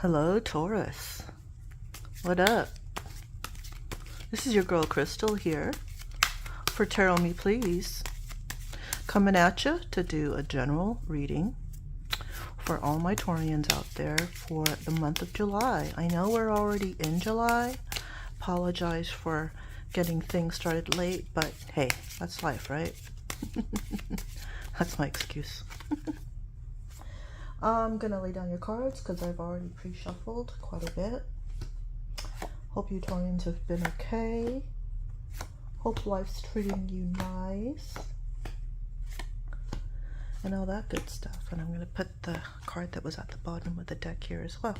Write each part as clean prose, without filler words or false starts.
Hello, Taurus. What up? This is your girl Crystal here for Tarot Me Please. Coming at you to do a general reading for all my Taurians out there for the month of July. I know we're already in July. Apologize for getting things started late, but hey, that's life, right? That's my excuse. I'm gonna lay down your cards because I've already pre-shuffled quite a bit. Hope you Taurians have been okay. Hope life's treating you nice. And all that good stuff. And I'm gonna put the card that was at the bottom of the deck here as well.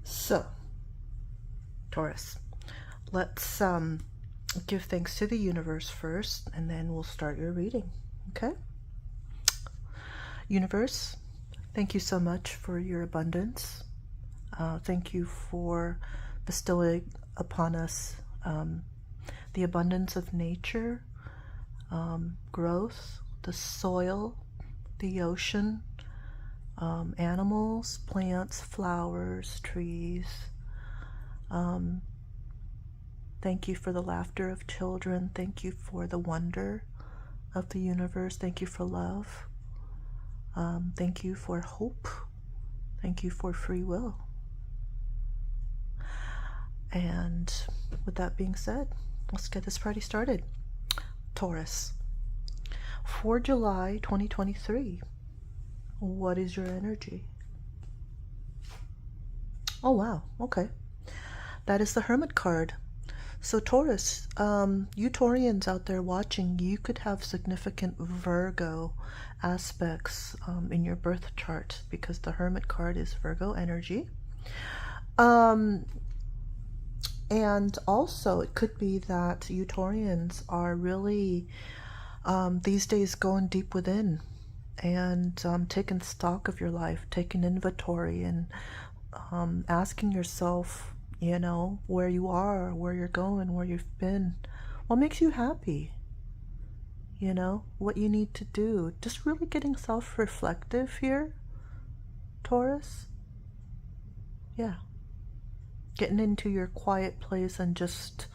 So, Taurus, let's give thanks to the universe first, and then we'll start your reading, okay? Universe, thank you so much for your abundance. Thank you for bestowing upon us the abundance of nature, growth, the soil, the ocean, animals, plants, flowers, trees. Thank you for the laughter of children. Thank you for the wonder of the universe. Thank you for love. Thank you for hope. Thank you for free will. And with that being said, let's get this party started. Taurus, for July 2023, what is your energy? Oh wow, okay. That is the Hermit card. So Taurus, you Taurians out there watching, you could have significant Virgo aspects in your birth chart because the Hermit card is Virgo energy. And also it could be that you Taurians are really these days going deep within and taking stock of your life, taking inventory and asking yourself, you know, where you are, where you're going, where you've been, what makes you happy, you know, what you need to do. Just really getting self-reflective here, Taurus. Yeah. Getting into your quiet place and just,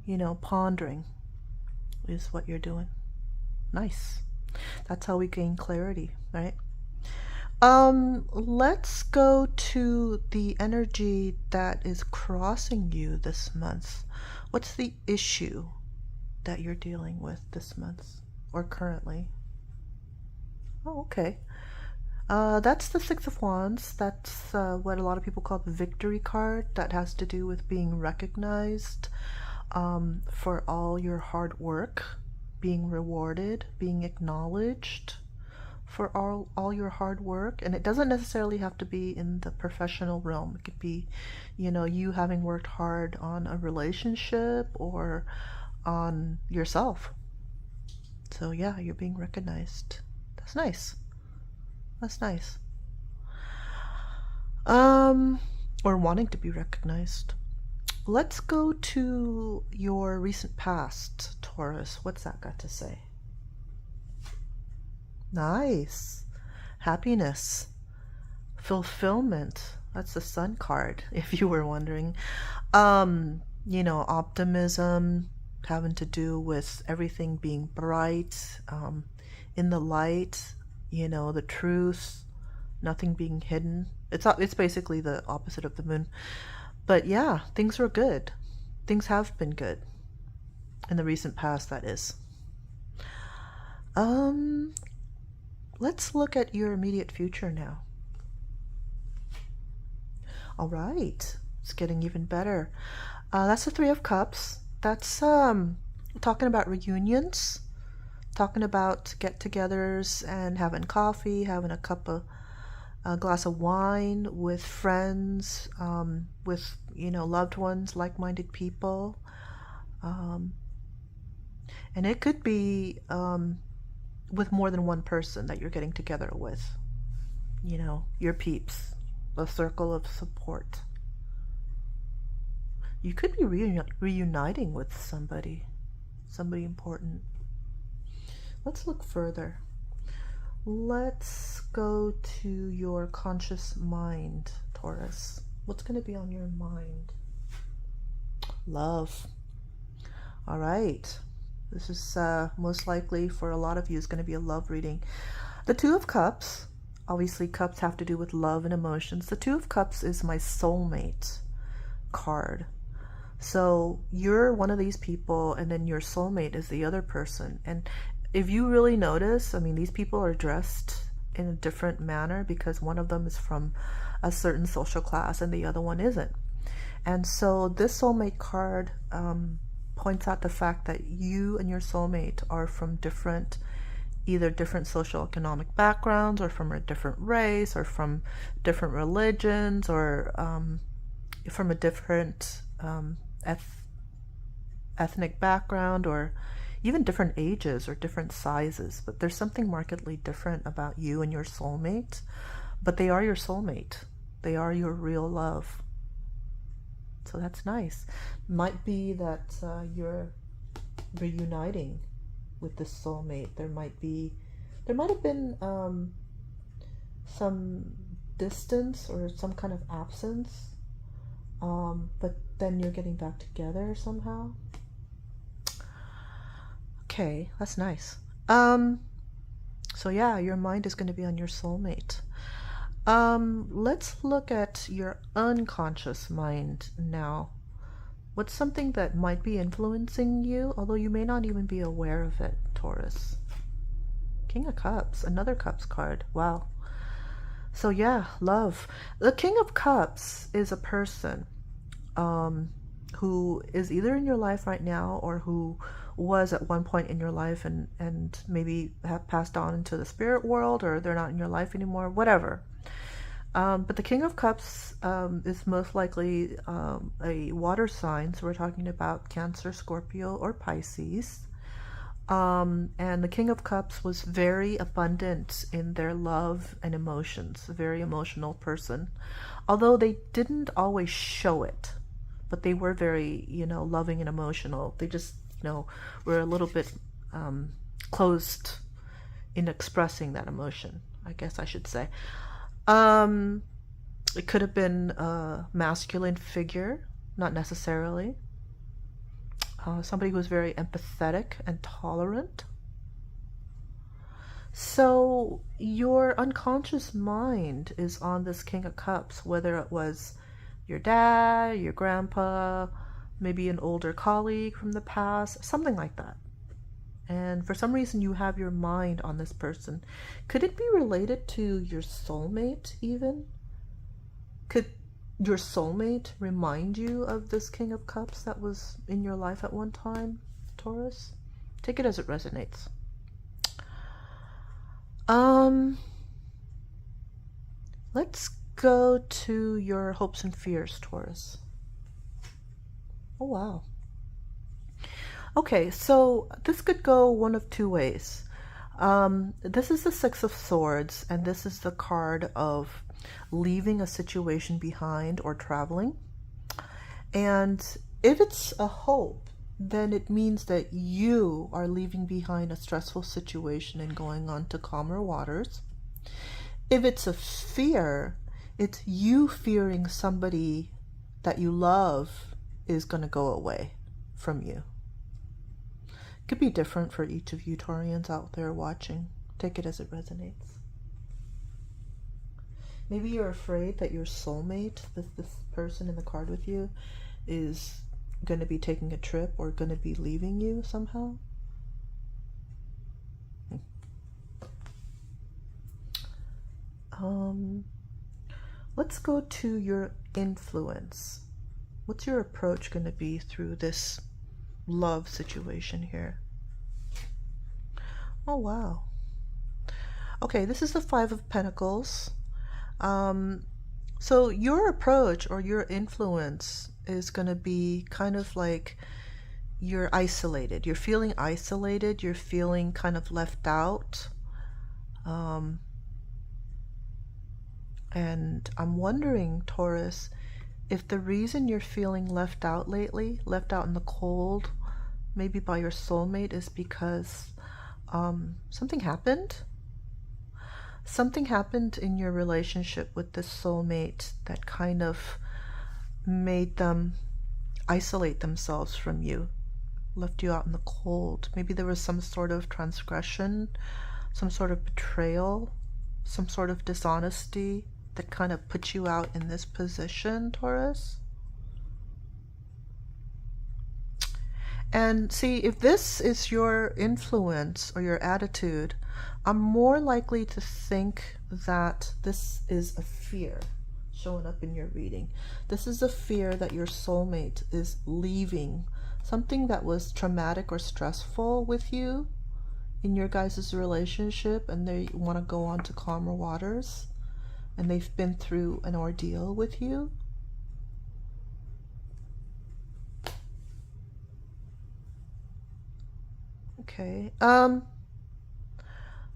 you know, pondering is what you're doing. Nice. That's how we gain clarity, right? Let's go to the energy that is crossing you this month. What's the issue that you're dealing with this month or currently? Oh, okay. That's the Six of Wands. That's what a lot of people call the victory card. That has to do with being recognized for all your hard work, being rewarded, being acknowledged for all your hard work. And it doesn't necessarily have to be in the professional realm. It could be, you know, you having worked hard on a relationship or on yourself. So yeah, you're being recognized. That's nice. That's nice. Or wanting to be recognized. Let's go to your recent past, Taurus. What's that got to say? Nice. Happiness. Fulfillment. That's the Sun card, if you were wondering. You know, optimism, having to do with everything being bright, in the light, you know, the truth, nothing being hidden. It's basically the opposite of the moon. But yeah, things were good. Things have been good. In the recent past, that is. Let's look at your immediate future now. All right. It's getting even better. That's the Three of Cups. That's talking about reunions, talking about get-togethers and having coffee, having a glass of wine with friends, with, you know, loved ones, like-minded people. And it could be with more than one person that you're getting together with, you know, your peeps, a circle of support. You could be reuniting with somebody important. Let's look further. Let's go to your conscious mind, Taurus. What's going to be on your mind? Love. All right. This is most likely for a lot of you is going to be a love reading. The Two of Cups. Obviously, cups have to do with love and emotions. The Two of Cups is my soulmate card. So you're one of these people, and then your soulmate is the other person. And if you really notice, I mean, these people are dressed in a different manner because one of them is from a certain social class and the other one isn't. And so this soulmate card points out the fact that you and your soulmate are from either different socioeconomic backgrounds, or from a different race, or from different religions, or from a different ethnic background, or even different ages or different sizes. But there's something markedly different about you and your soulmate. But they are your soulmate. They are your real love. So that's nice. Might be that you're reuniting with this soulmate. There might have been some distance or some kind of absence, but then you're getting back together somehow. Okay, that's nice. So yeah, your mind is going to be on your soulmate. Let's look at your unconscious mind now. What's something that might be influencing you, although you may not even be aware of it, Taurus? King of Cups, another Cups card. Wow. So yeah, love. The King of Cups is a person who is either in your life right now, or who was at one point in your life and maybe have passed on into the spirit world, or they're not in your life anymore, whatever. But the King of Cups is most likely a water sign, so we're talking about Cancer, Scorpio, or Pisces. And the King of Cups was very abundant in their love and emotions, a very emotional person. Although they didn't always show it, but they were very, loving and emotional. They just, were a little bit closed in expressing that emotion, I guess I should say. It could have been a masculine figure, not necessarily. Somebody who was very empathetic and tolerant. So your unconscious mind is on this King of Cups, whether it was your dad, your grandpa, maybe an older colleague from the past, something like that. And for some reason you have your mind on this person. Could it be related to your soulmate even? Could your soulmate remind you of this King of Cups that was in your life at one time, Taurus? Take it as it resonates. Let's go to your hopes and fears, Taurus. Oh, wow. Okay, so this could go one of two ways. This is the Six of Swords, and this is the card of leaving a situation behind or traveling. And if it's a hope, then it means that you are leaving behind a stressful situation and going on to calmer waters. If it's a fear, it's you fearing somebody that you love is going to go away from you. It could be different for each of you Taurians out there watching. Take it as it resonates. Maybe you're afraid that your soulmate, this person in the card with you, is going to be taking a trip or going to be leaving you somehow. Let's go to your influence. What's your approach going to be through this love situation here? Oh, wow. Okay, this is the Five of Pentacles. So your approach or your influence is going to be kind of like you're isolated. You're feeling isolated. You're feeling kind of left out. And I'm wondering, Taurus, if the reason you're feeling left out lately, left out in the cold, maybe by your soulmate, is because something happened. Something happened in your relationship with this soulmate that kind of made them isolate themselves from you, left you out in the cold. Maybe there was some sort of transgression, some sort of betrayal, some sort of dishonesty that kind of put you out in this position, Taurus. And see, if this is your influence or your attitude, I'm more likely to think that this is a fear showing up in your reading. This is a fear that your soulmate is leaving something that was traumatic or stressful with you in your guys' relationship, and they want to go on to calmer waters, and they've been through an ordeal with you. Okay,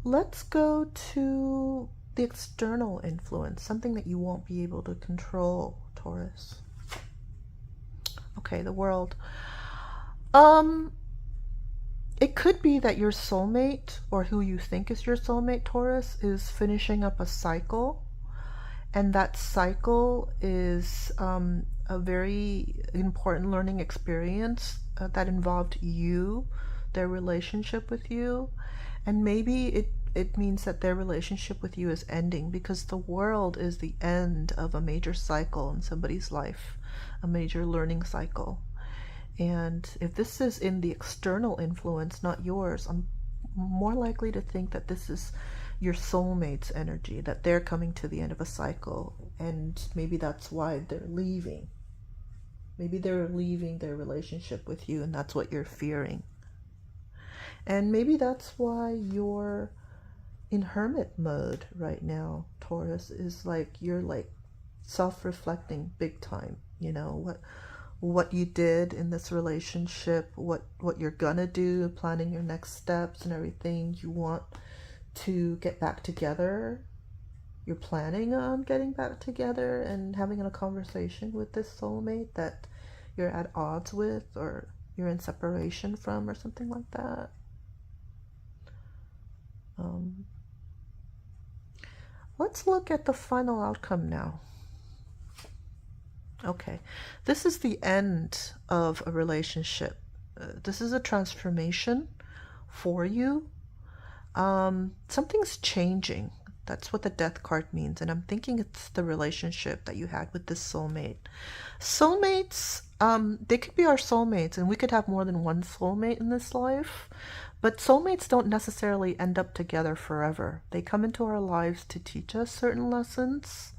let's go to the external influence, something that you won't be able to control, Taurus. Okay, the world. It could be that your soulmate, or who you think is your soulmate, Taurus, is finishing up a cycle, and that cycle is a very important learning experience that involved you, their relationship with you, and maybe it means that their relationship with you is ending, because the world is the end of a major cycle in somebody's life, a major learning cycle. And if this is in the external influence, not yours, I'm more likely to think that this is your soulmate's energy, that they're coming to the end of a cycle, and maybe that's why they're leaving. Maybe they're leaving their relationship with you, and that's what you're fearing. And maybe that's why you're in hermit mode right now, Taurus, is like you're like self-reflecting big time, you know, what you did in this relationship, what you're gonna do, planning your next steps and everything. You want to get back together. You're planning on getting back together and having a conversation with this soulmate that you're at odds with, or you're in separation from, or something like that. Let's look at the final outcome now. Okay, this is the end of a relationship. This is a transformation for you. Something's changing. That's what the death card means, and I'm thinking it's the relationship that you had with this soulmate. Soulmates, they could be our soulmates, and we could have more than one soulmate in this life, but soulmates don't necessarily end up together forever. They come into our lives to teach us certain lessons,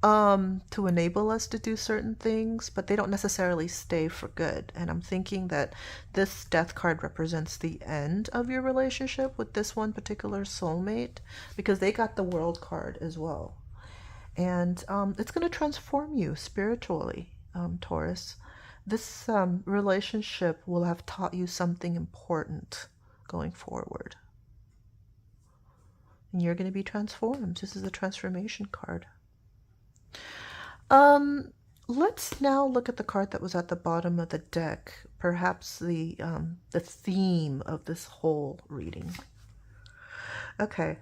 to enable us to do certain things, but they don't necessarily stay for good. And I'm thinking that this death card represents the end of your relationship with this one particular soulmate, because they got the world card as well. And it's going to transform you spiritually, Taurus. This relationship will have taught you something important going forward. And you're going to be transformed. This is a transformation card. Let's now look at the card that was at the bottom of the deck, perhaps the theme of this whole reading. Okay,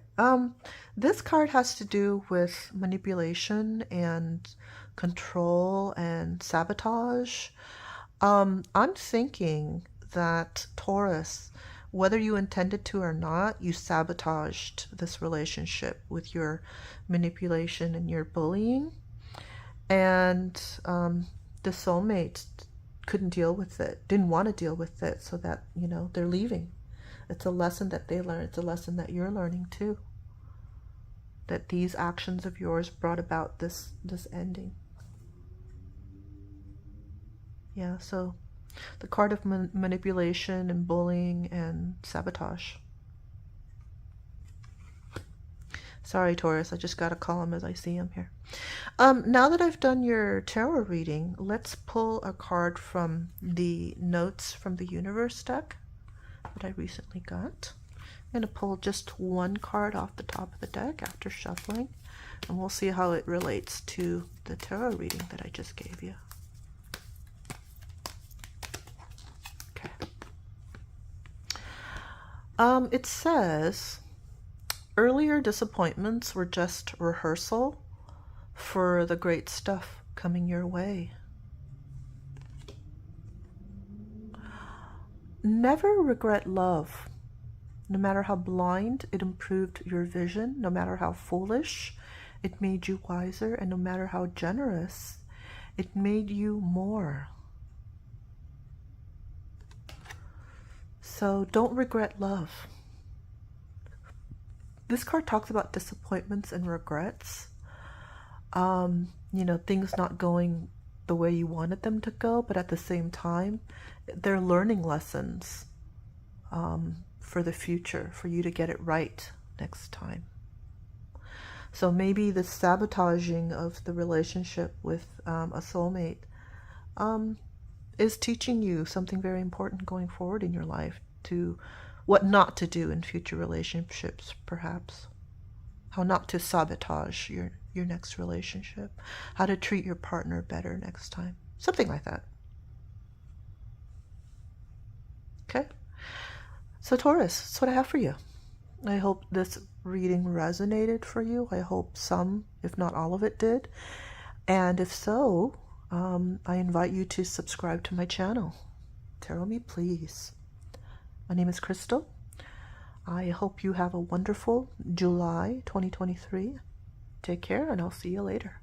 this card has to do with manipulation and control and sabotage. I'm thinking that, Taurus, whether you intended to or not, you sabotaged this relationship with your manipulation and your bullying. And the soulmate couldn't deal with it, didn't want to deal with it, so that, you know, they're leaving. It's a lesson that they learn. It's a lesson that you're learning too. That these actions of yours brought about this ending. Yeah, so the card of manipulation and bullying and sabotage. Sorry, Taurus, I just got to call him as I see him here. Now that I've done your tarot reading, let's pull a card from the Notes from the Universe deck that I recently got. I'm going to pull just one card off the top of the deck after shuffling, and we'll see how it relates to the tarot reading that I just gave you. Okay. It says, Earlier disappointments were just rehearsal for the great stuff coming your way. Never regret love. No matter how blind it improved your vision, no matter how foolish it made you wiser, and no matter how generous it made you more. So don't regret love. This card talks about disappointments and regrets. Things not going the way you wanted them to go, but at the same time, they're learning lessons for the future, for you to get it right next time. So maybe the sabotaging of the relationship with a soulmate is teaching you something very important going forward in your life, to what not to do in future relationships, perhaps. How not to sabotage your next relationship. How to treat your partner better next time. Something like that. Okay? So Taurus, that's what I have for you. I hope this reading resonated for you. I hope some, if not all of it, did. And if so, I invite you to subscribe to my channel. Tarot me, please. My name is Crystal. I hope you have a wonderful July 2023. Take care, and I'll see you later.